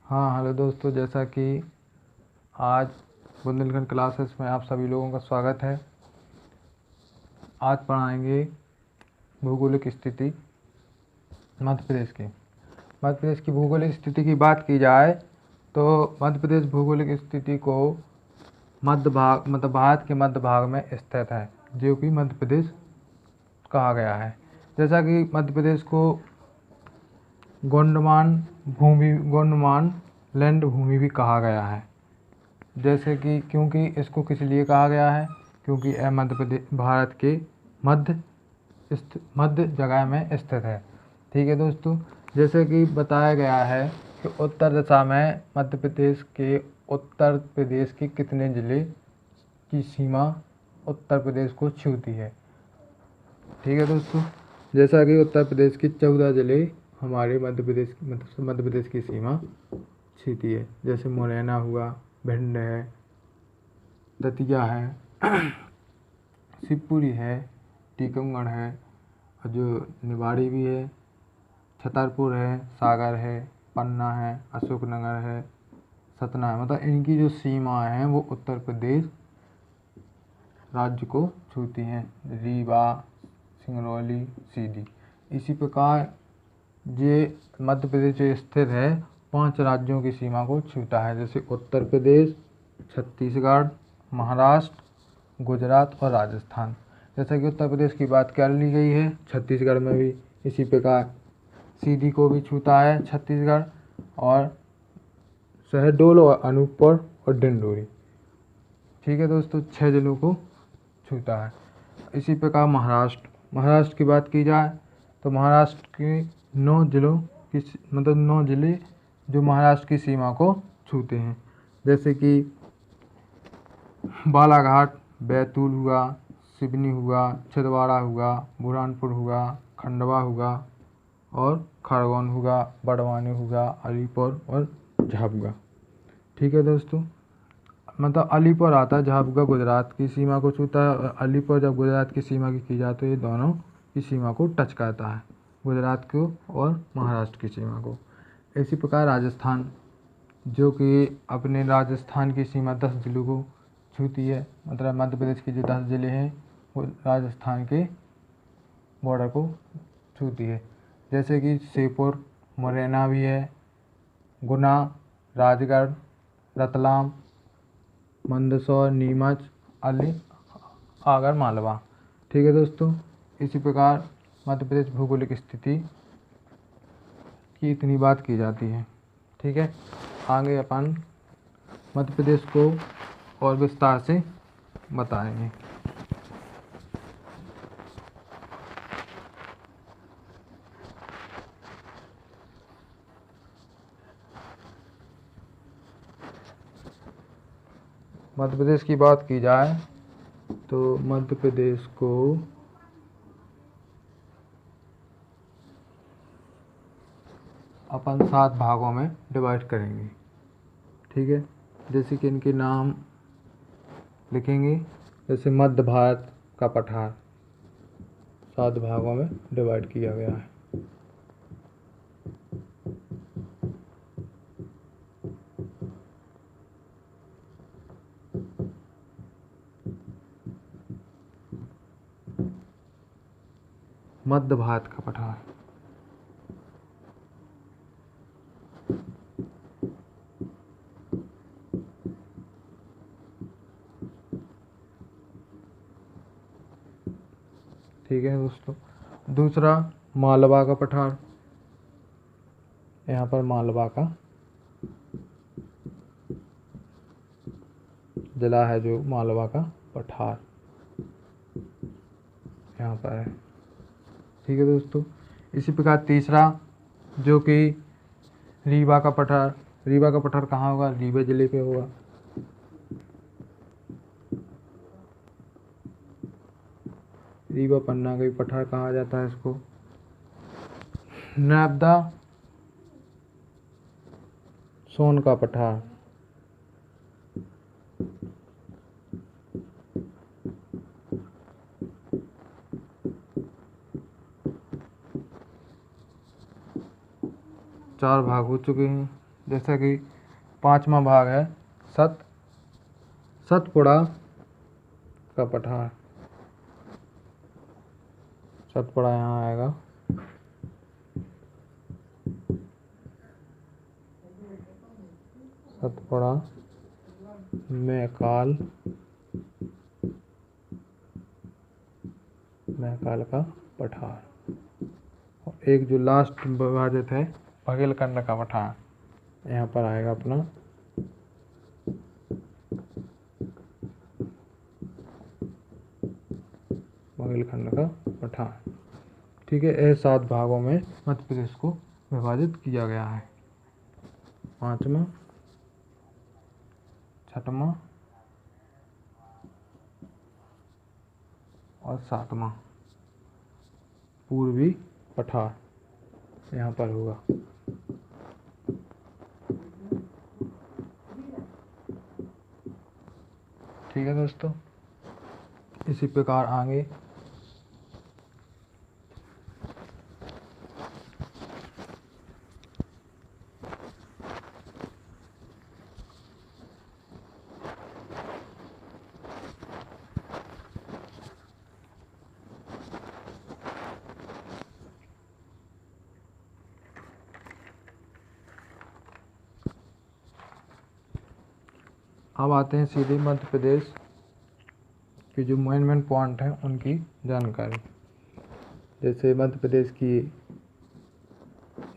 हाँ हेलो दोस्तों, जैसा कि आज बुंदेलखंड क्लासेस में आप सभी लोगों का स्वागत है। आज पढ़ाएंगे भौगोलिक स्थिति मध्य प्रदेश की। मध्य प्रदेश की भौगोलिक स्थिति की बात की जाए तो मध्य प्रदेश भौगोलिक स्थिति को मध्य भाग मतलब भारत के मध्य भाग में स्थित है, जो कि मध्य प्रदेश कहा गया है। जैसा कि मध्य प्रदेश को गोंडमान लैंड भूमि भी कहा गया है। जैसे कि क्योंकि इसको किस लिए कहा गया है, क्योंकि यह मध्य प्रदेश भारत के मध्य जगह में स्थित है। ठीक है दोस्तों, जैसे कि बताया गया है कि उत्तर दिशा में मध्य प्रदेश के उत्तर प्रदेश के कितने ज़िले की सीमा उत्तर प्रदेश को छूती है। ठीक है दोस्तों, जैसा कि उत्तर प्रदेश के 14 ज़िले हमारे मध्य प्रदेश की सीमा छूती है। जैसे मुरैना हुआ, भिंड है, दतिया है, शिवपुरी है, टीकमगढ़ है, और जो निवाड़ी भी है, छतरपुर है, सागर है, पन्ना है, अशोकनगर है, सतना है। मतलब इनकी जो सीमाएं हैं वो उत्तर प्रदेश राज्य को छूती हैं। रीवा, सिंगरौली, सीधी। इसी प्रकार ये मध्य प्रदेश जो स्थित है 5 राज्यों की सीमा को छूता है, जैसे उत्तर प्रदेश, छत्तीसगढ़, महाराष्ट्र, गुजरात और राजस्थान। जैसा कि उत्तर प्रदेश की बात कर ली गई है, छत्तीसगढ़ में भी इसी प्रकार सीधी को भी छूता है छत्तीसगढ़, और शहडोल और अनूपपुर और डिंडोरी। ठीक है दोस्तों, 6 जिलों को छूता है। इसी प्रकार महाराष्ट्र की बात की जाए तो महाराष्ट्र के 9 जिलों की 9 जिले जो महाराष्ट्र की सीमा को छूते हैं, जैसे कि बालाघाट, बैतूल हुआ, सिवनी हुआ, छिंदवाड़ा हुआ, बुरहानपुर हुआ, खंडवा हुआ और खरगोन हुआ, बड़वानी हुआ, अलीपुर और झाबुआ। ठीक है दोस्तों, मतलब अलीपुर आता है, झाबुआ गुजरात की सीमा को छूता है, और अलीपुर जब गुजरात की सीमा की जाए तो ये दोनों की सीमा को टच करता है, गुजरात को और महाराष्ट्र की सीमा को। इसी प्रकार राजस्थान, जो कि अपने राजस्थान की सीमा 10 जिलों को छूती है। मतलब मध्य प्रदेश के जो 10 जिले हैं वो राजस्थान के बॉर्डर को छूती है, जैसे कि श्योपुर, मुरैना भी है, गुना, राजगढ़, रतलाम, मंदसौर, नीमच, आगर मालवा। ठीक है दोस्तों, इसी प्रकार मध्य प्रदेश भौगोलिक स्थिति की इतनी बात की जाती है। ठीक है, आगे अपन मध्य प्रदेश को और विस्तार से बताएंगे। मध्य प्रदेश की बात की जाए तो मध्य प्रदेश को अपन 7 भागों में डिवाइड करेंगे। ठीक है, जैसे कि इनके नाम लिखेंगे। जैसे मध्य भारत का पठार 7 भागों में डिवाइड किया गया है। मध्य भारत का पठार ठीक है दोस्तों। दूसरा मालवा का पठार, यहाँ पर मालवा का जिला है जो मालवा का पठार यहाँ पर है। ठीक है दोस्तों, इसी प्रकार तीसरा जो कि रीवा का पठार कहाँ होगा? रीवा जिले पे होगा। रीवा पन्ना का भी पठार कहा जाता है इसको। नर्मदा सोन का पठार, चार भाग हो चुके हैं। जैसे कि 5वां भाग है सतपुड़ा का पठार। सतपुड़ा यहाँ आएगा। सतपुड़ा मैकाल का पठार। और एक जो लास्ट विभाजित है बघेलखंड का पठार, यहाँ पर आएगा अपना बघेलखंड का पठार। ठीक है, ये 7 भागों में मध्य प्रदेश को विभाजित किया गया है। 5वां, 6वां और 7वां पूर्वी पठार यहाँ पर होगा। ठीक है दोस्तों, इसी प्रकार आगे अब आते हैं सीधे मध्य प्रदेश के जो मेन पॉइंट हैं उनकी जानकारी। जैसे मध्य प्रदेश की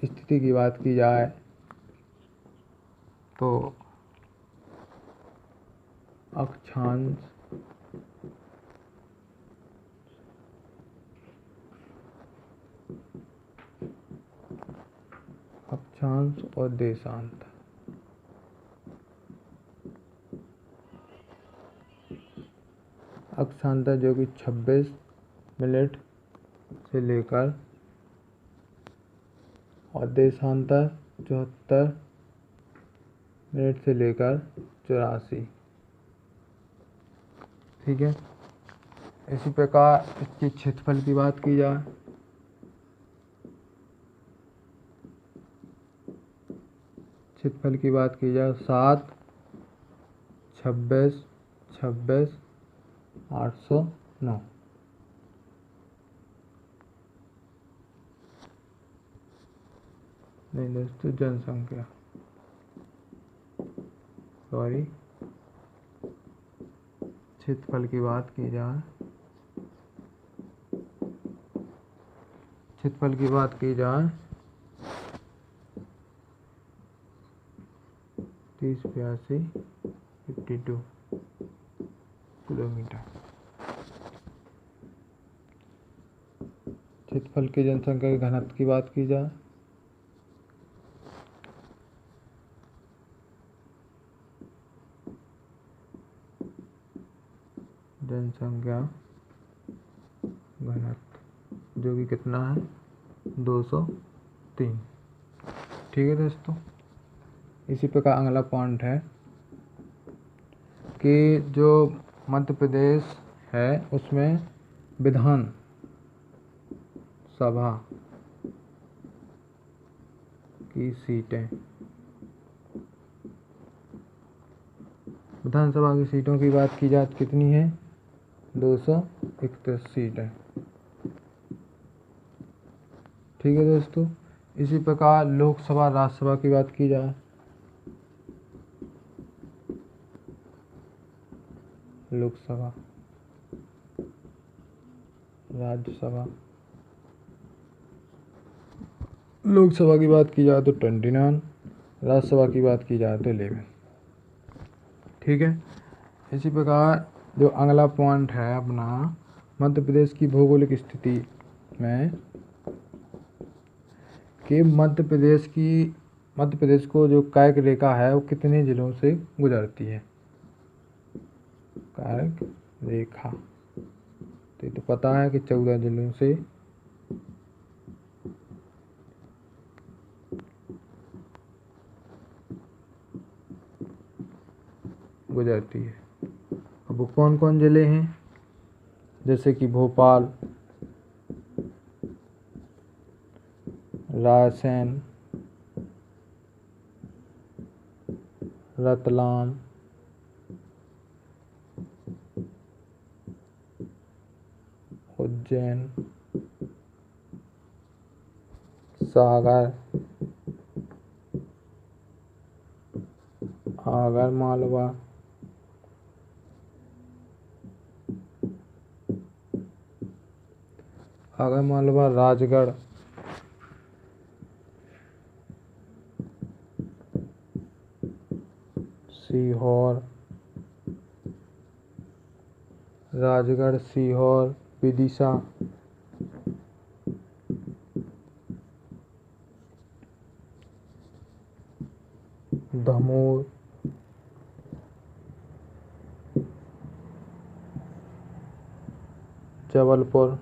स्थिति की बात की जाए तो अक्षांश और देशांत। अक्षांतर जो कि 26 मिनट से लेकर और देशांतर 74 मिनट से लेकर 84। ठीक है, इसी प्रकार इसके क्षेत्रफल की बात की जाए क्षेत्रफल की बात की जाए 7, 26, 26, 809। नहीं दोस्तों, जनसंख्या क्षेत्रफल की बात की जाए 3082 किलोमीटर। क्षेत्रफल की जनसंख्या के घनत्व की बात की जाए जनसंख्या घनत्व जो कि कितना है 203। ठीक है दोस्तों, इसी प्रकार अगला पॉइंट है कि जो मध्य प्रदेश है उसमें विधान सभा की सीटें, विधानसभा की सीटों की बात की जाए कितनी है 231 सीटें। ठीक है दोस्तों, इसी प्रकार लोकसभा राज्यसभा की बात की जाए लोकसभा राज्यसभा लोकसभा की बात की जाए तो 29, राज्यसभा की बात की जाए तो 11। ठीक है, इसी प्रकार जो अगला पॉइंट है अपना मध्य प्रदेश की भौगोलिक स्थिति में कि मध्य प्रदेश को जो कायिक रेखा है वो कितने जिलों से गुजरती है। कायिक रेखा तो पता है कि 14 जिलों से गुजरती है। अब वो कौन कौन जिले हैं, जैसे कि भोपाल, रायसेन, रतलाम, उज्जैन, सागर, आगर मालवा, राजगढ़, सीहोर, विदिशा, दमोह, जबलपुर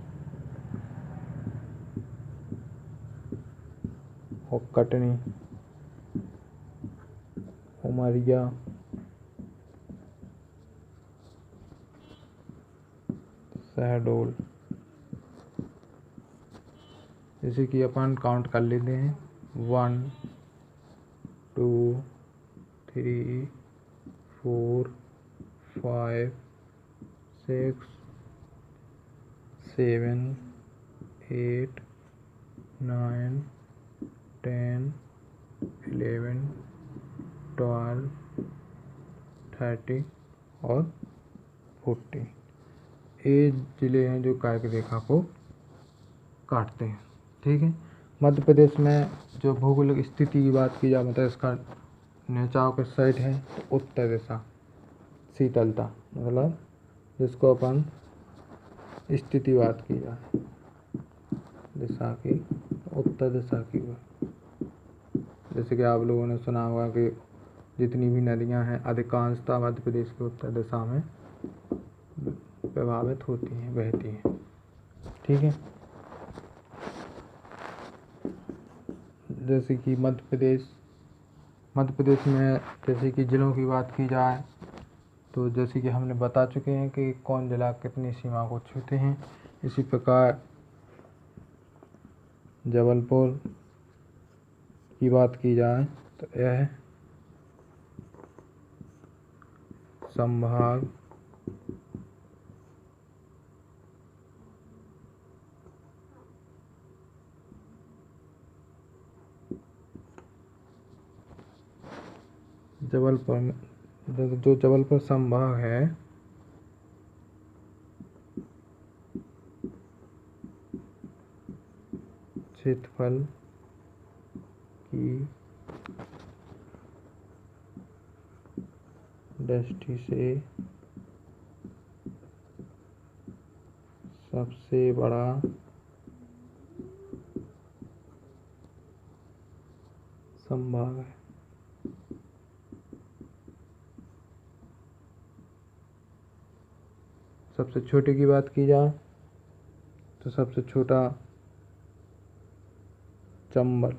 और कटनी, उमरिया, शहडोल। जैसे कि अपन काउंट कर लेते हैं 1 2 3 4 5 6 7 8 9 10 11 12 30 और 40। ये ज़िले हैं जो काय की रेखा को काटते हैं। ठीक है। मध्य प्रदेश में जो भौगोलिक स्थिति की बात की जाए, मतलब इसका निचाव किस साइड है, तो उत्तर दिशा, शीतलता, मतलब जिसको अपन स्थिति बात की जाए दिशा की, उत्तर दिशा की। जैसे कि आप लोगों ने सुना होगा कि जितनी भी नदियां हैं अधिकांशतः मध्य प्रदेश की उत्तर दिशा में प्रभावित होती हैं, बहती हैं। ठीक है। जैसे कि मध्य प्रदेश में जैसे कि ज़िलों की बात की जाए, तो जैसे कि हमने बता चुके हैं कि कौन जिला कितनी सीमा को छूते हैं। इसी प्रकार जबलपुर की बात की जाए तो यह संभाग जो जबलपुर संभाग है क्षेत्रफल की दृष्टि से सबसे बड़ा संभाग है। सबसे छोटे की बात की जाए तो सबसे छोटा चंबल।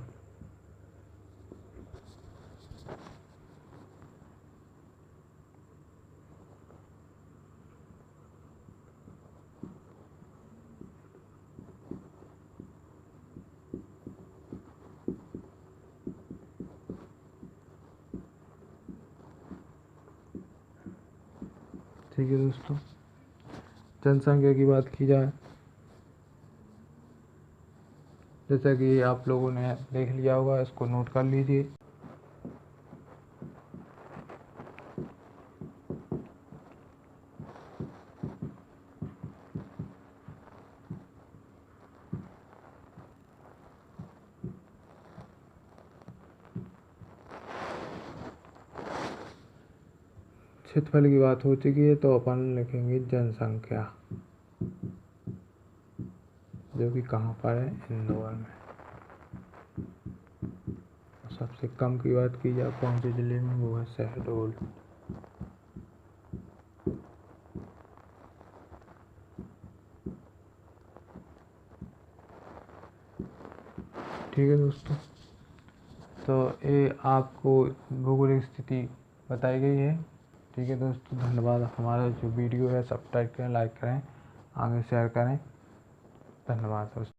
ठीक है दोस्तों, जनसंख्या की बात की जाए, जैसा कि आप लोगों ने देख लिया होगा, इसको नोट कर लीजिए। क्षेत्रफल की बात हो चुकी है, तो अपन लिखेंगे जनसंख्या, जो कि कहाँ पर है, इंदौर में। सबसे कम की बात की जाए कौन से जिले में, वो है शहडोल। ठीक है दोस्तों, तो ये आपको भौगोलिक स्थिति बताई गई है। ठीक है दोस्तों, धन्यवाद। हमारा जो वीडियो है सब्सक्राइब करें, लाइक करें, आगे शेयर करें। धन्यवाद दोस्तों।